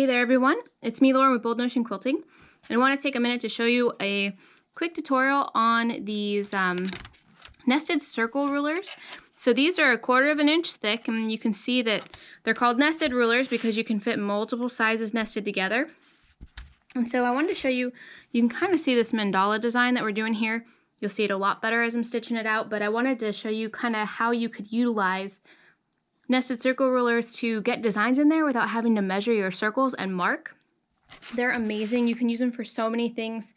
there everyone, it's me Lauren with Bold Notion Quilting, and I want to take a minute to show you a quick tutorial on these nested circle rulers. So these are 1/4 of an inch thick, and you can see that they're called nested rulers because you can fit multiple sizes nested together. And so I wanted to show you, you can kind of see this mandala design that we're doing here. You'll see it a lot better as I'm stitching it out, but I wanted to show you kind of how you could utilize nested circle rulers to get designs in there without having to measure your circles and mark. They're amazing. You can use them for so many things.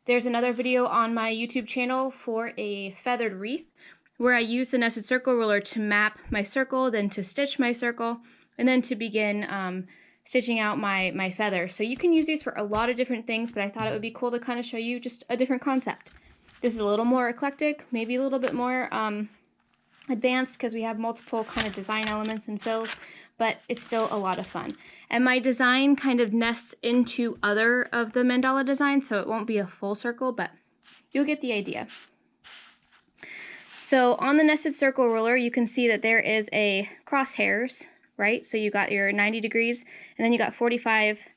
There's another video on my YouTube channel for a feathered wreath where I use the nested circle ruler to map my circle, then to stitch my circle, and then to begin stitching out my feather. So you can use these for a lot of different things, but I thought it would be cool to kind of show you just a different concept. This is a little more eclectic, maybe a little bit more advanced because we have multiple kind of design elements and fills, but it's still a lot of fun. And my design kind of nests into other of the mandala designs, so it won't be a full circle, but you'll get the idea. So on the nested circle ruler, you can see that there is a crosshairs, right? So you got your 90 degrees, and then you got 45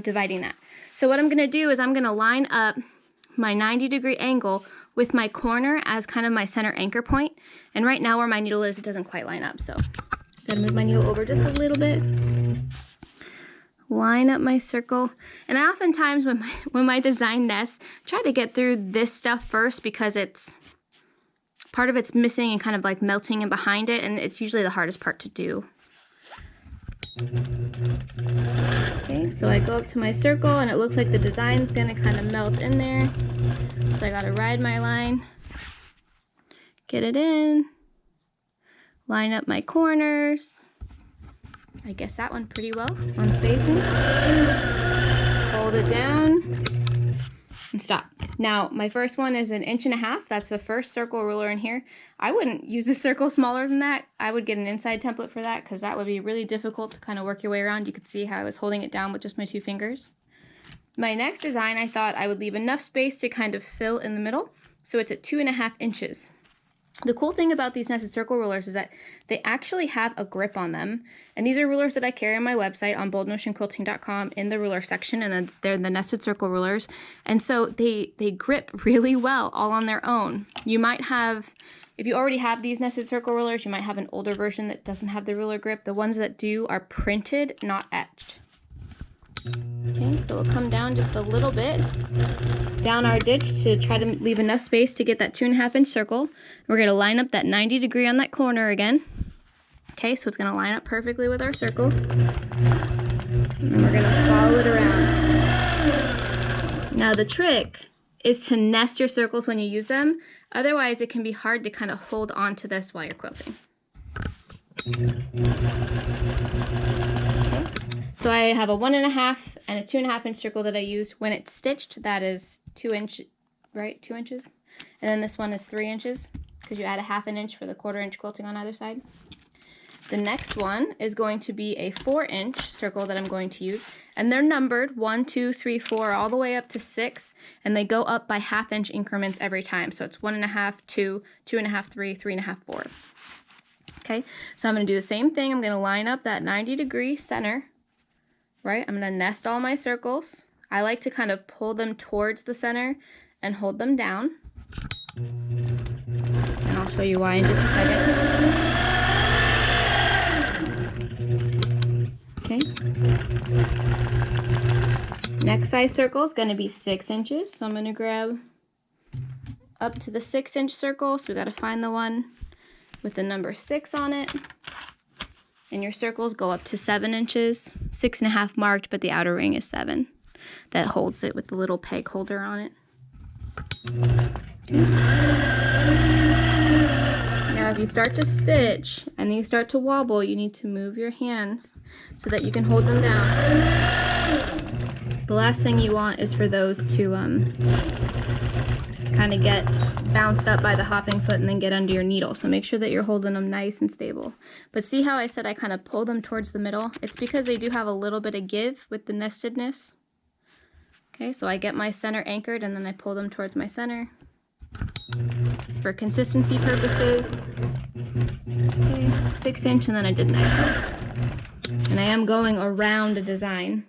dividing that. So what I'm gonna do is I'm gonna line up my 90-degree angle with my corner as kind of my center anchor point. And right now where my needle is, it doesn't quite line up. So I'm gonna move my needle over just a little bit. Line up my circle. And I oftentimes when my design nests, try to get through this stuff first because it's part of it's missing and kind of like melting in behind it, and it's usually the hardest part to do. Okay, so I go up to my circle and it looks like the design's gonna kind of melt in there. So I gotta ride my line, get it in, line up my corners. I guess that went pretty well on spacing. Hold it down and stop. Now, my first one is 1.5 inches. That's the first circle ruler in here. I wouldn't use a circle smaller than that. I would get an inside template for that because that would be really difficult to kind of work your way around. You could see how I was holding it down with just my 2 fingers. My next design, I thought I would leave enough space to kind of fill in the middle. So it's at 2.5 inches. The cool thing about these nested circle rulers is that they actually have a grip on them. And these are rulers that I carry on my website on boldnotionquilting.com in the ruler section, and then they're the nested circle rulers. And so they grip really well all on their own. You might have, if you already have these nested circle rulers, you might have an older version that doesn't have the ruler grip. The ones that do are printed, not etched. Okay, so we'll come down just a little bit down our ditch to try to leave enough space to get that 2.5 inch circle. We're going to line up that 90 degree on that corner again. Okay, so it's going to line up perfectly with our circle. And then we're going to follow it around. Now the trick is to nest your circles when you use them. Otherwise it can be hard to kind of hold on to this while you're quilting. Okay. So I have a 1.5 and a 2.5 inch circle that I used. When it's stitched, that is 2 inch, right? 2 inches. And then this one is 3 inches because you add a 1/2 inch for the 1/4 inch quilting on either side. The next one is going to be a 4 inch circle that I'm going to use. And they're numbered 1, 2, 3, 4, all the way up to 6. And they go up by 1/2 inch increments every time. So it's 1.5, 2, 2.5, 3, 3.5, 4. Okay, so I'm going to do the same thing. I'm going to line up that 90 degree center. Right, I'm going to nest all my circles. I like to kind of pull them towards the center and hold them down. And I'll show you why in just a second. Okay. Next size circle is going to be 6 inches. So I'm going to grab up to the 6 inch circle. So we got to find the one with the number 6 on it. And your circles go up to 7 inches, 6.5 marked, but the outer ring is 7. That holds it with the little peg holder on it. Okay. Now if you start to stitch and these start to wobble, you need to move your hands so that you can hold them down. The last thing you want is for those to kind of get bounced up by the hopping foot and then get under your needle. So make sure that you're holding them nice and stable. But see how I said I kind of pull them towards the middle? It's because they do have a little bit of give with the nestedness. Okay, so I get my center anchored and then I pull them towards my center. For consistency purposes. Okay, 6 inch and then I did an anchor. And I am going around a design.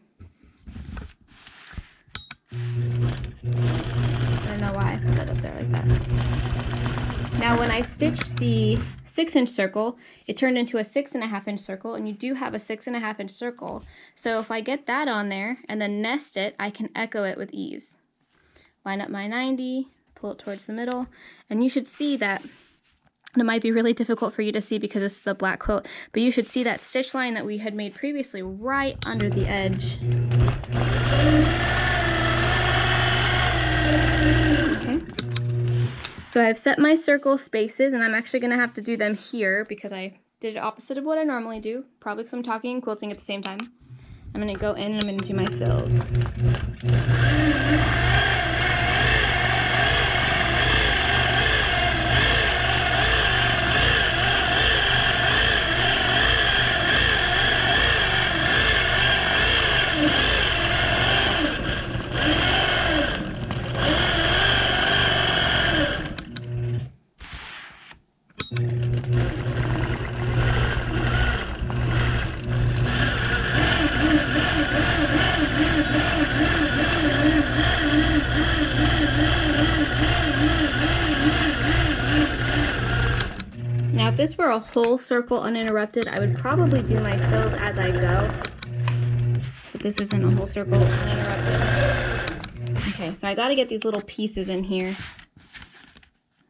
right up there like that. Now when I stitched the 6-inch circle, it turned into a 6.5-inch circle, and you do have a 6.5-inch circle. So if I get that on there and then nest it, I can echo it with ease. Line up my 90, pull it towards the middle, and you should see that, and it might be really difficult for you to see because it's the black quilt, but you should see that stitch line that we had made previously right under the edge. Okay. So I've set my circle spaces, and I'm actually going to have to do them here because I did it opposite of what I normally do, probably because I'm talking and quilting at the same time. I'm going to go in and I'm going to do my fills. Now if this were a whole circle uninterrupted, I would probably do my fills as I go, but this isn't a whole circle uninterrupted. Okay, so I got to get these little pieces in here.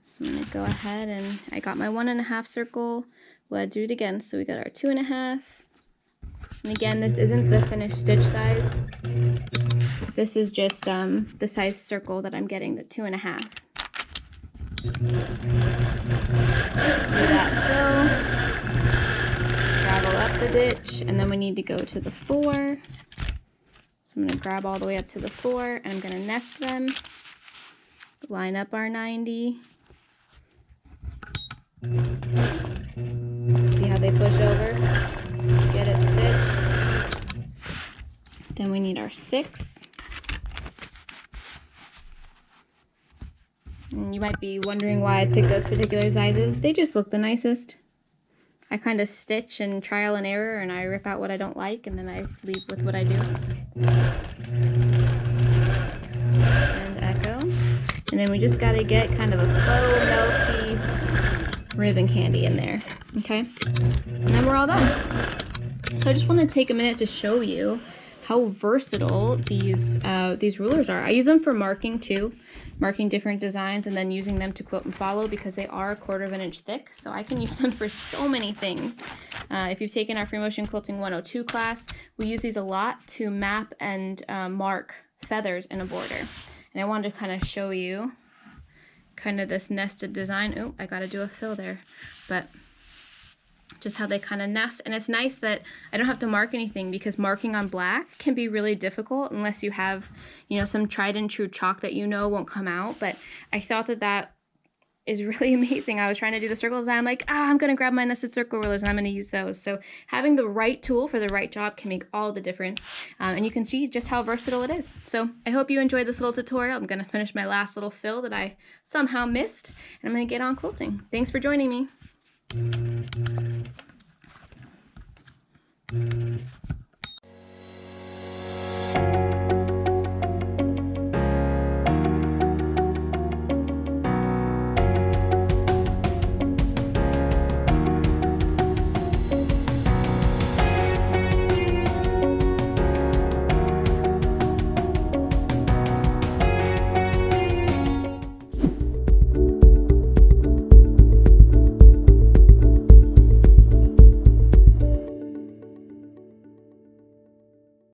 So I'm going to go ahead, and I got my 1.5 circle. We'll do it again. So we got our 2.5. And again, this isn't the finished stitch size. This is just the size circle that I'm getting, the 2.5. Do that fill, travel up the ditch, and then we need to go to the 4. So I'm going to grab all the way up to the 4, and I'm going to nest them, line up our 90. See how they push over? Get it stitched. Then we need our 6. And you might be wondering why I picked those particular sizes. They just look the nicest. I kind of stitch and trial and error, and I rip out what I don't like, and then I leave with what I do. And echo. And then we just got to get kind of a faux melty ribbon candy in there. Okay? And then we're all done. So I just want to take a minute to show you how versatile these rulers are. I use them for marking too, marking different designs and then using them to quilt and follow because they are 1/4 inch thick, so I can use them for so many things. If you've taken our Free Motion Quilting 102 class, we use these a lot to map and mark feathers in a border. And I wanted to kind of show you kind of this nested design. Oh, I got to do a fill there, but just how they kind of nest. And it's nice that I don't have to mark anything because marking on black can be really difficult unless you have, you know, some tried and true chalk that you know won't come out. But I thought that that is really amazing. I was trying to do the circle design. I'm like, I'm going to grab my nested circle rulers and I'm going to use those. So having the right tool for the right job can make all the difference. And you can see just how versatile it is. So I hope you enjoyed this little tutorial. I'm going to finish my last little fill that I somehow missed, and I'm going to get on quilting. Thanks for joining me.